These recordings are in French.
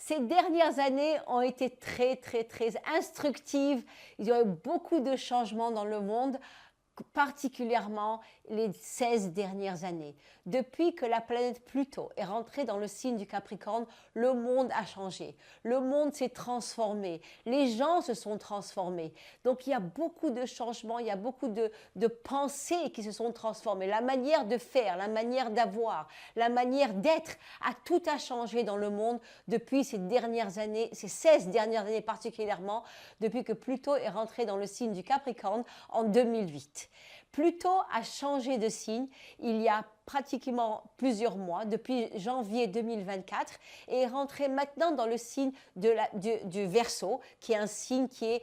Ces dernières années ont été très, très, très instructives. Il y a eu beaucoup de changements dans le monde, particulièrement les 16 dernières années. Depuis que la planète Pluton est rentrée dans le signe du Capricorne, le monde a changé. Le monde s'est transformé. Les gens se sont transformés. Donc il y a beaucoup de changements, il y a beaucoup de pensées qui se sont transformées. La manière de faire, la manière d'avoir, la manière d'être, tout a changé dans le monde depuis ces dernières années, ces 16 dernières années particulièrement, depuis que Pluton est rentré dans le signe du Capricorne en 2008. Pluton a changé de signe il y a pratiquement plusieurs mois, depuis janvier 2024, et est rentré maintenant dans le signe du Verseau, qui est un signe qui est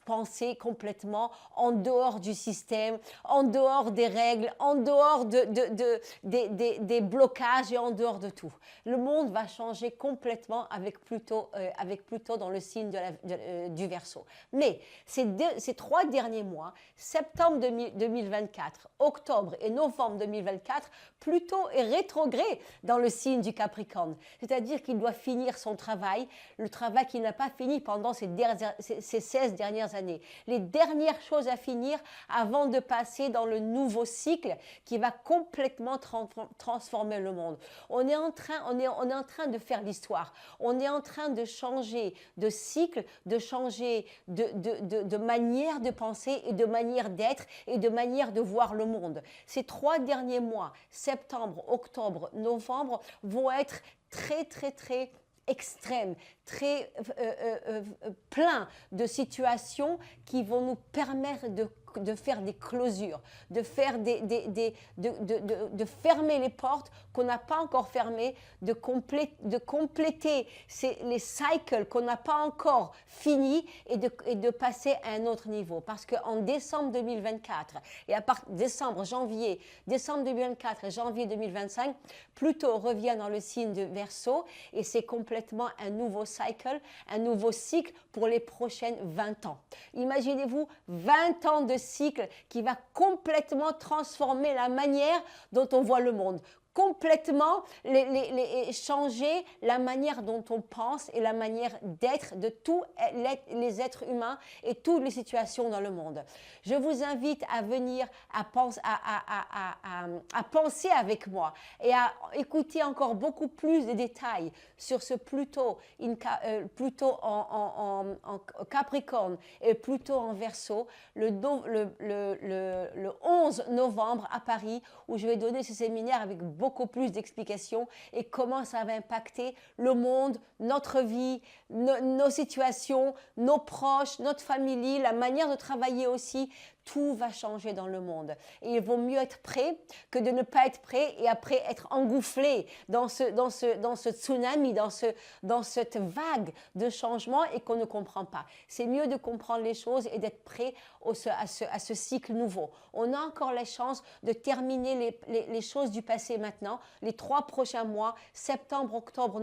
pensé complètement en dehors du système, en dehors des règles, en dehors des blocages et en dehors de tout. Le monde va changer complètement avec Pluton dans le signe du Verseau. Mais ces 3 derniers mois, septembre 2024, octobre et novembre 2024, Pluton est rétrograde dans le signe du Capricorne. C'est-à-dire qu'il doit finir son travail, le travail qu'il n'a pas fini pendant ces 16 dernières années. Les dernières choses à finir avant de passer dans le nouveau cycle qui va complètement transformer le monde. On est en train de faire l'histoire. On est en train de changer de cycle, de changer de manière de penser et de manière d'être et de manière de voir le monde. Ces 3 derniers mois, septembre, octobre, novembre, vont être très, très, très extrêmes, très pleins de situations qui vont nous permettre de faire des closures, de fermer les portes qu'on n'a pas encore fermées, de compléter les cycles qu'on n'a pas encore finis et de passer à un autre niveau. Parce qu'en décembre 2024 et à partir décembre 2024 et janvier 2025, Pluton revient dans le signe de Verseau et c'est complètement un nouveau cycle, un nouveau cycle pour les prochaines 20 ans. Imaginez-vous 20 ans de cycle qui va complètement transformer la manière dont on voit le monde, complètement changer la manière dont on pense et la manière d'être de tous les êtres humains et toutes les situations dans le monde. Je vous invite à venir à penser avec moi et à écouter encore beaucoup plus de détails sur ce Pluton en Capricorne et Pluton en Verseau le 11 novembre à Paris, où je vais donner ce séminaire avec beaucoup plus d'explications et comment ça va impacter le monde, notre vie, nos situations, nos proches, notre famille, la manière de travailler aussi. Tout va changer dans le monde. Et il vaut mieux être prêt que de ne pas être prêt et après être engoufflé dans ce tsunami, dans cette vague de changement et qu'on ne comprend pas. C'est mieux de comprendre les choses et d'être prêt à ce cycle nouveau. On a encore la chance de terminer les choses du passé maintenant, les 3 prochains mois, septembre, octobre,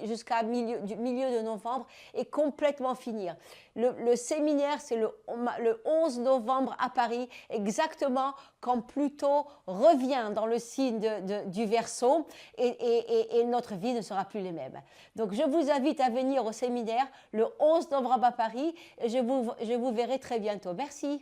jusqu'à milieu de novembre, et complètement finir. Le séminaire, c'est le 11 novembre à Paris, exactement quand Pluton revient dans le signe du Verseau et notre vie ne sera plus les mêmes. Donc, je vous invite à venir au séminaire le 11 novembre à Paris et je vous verrai très bientôt. Merci.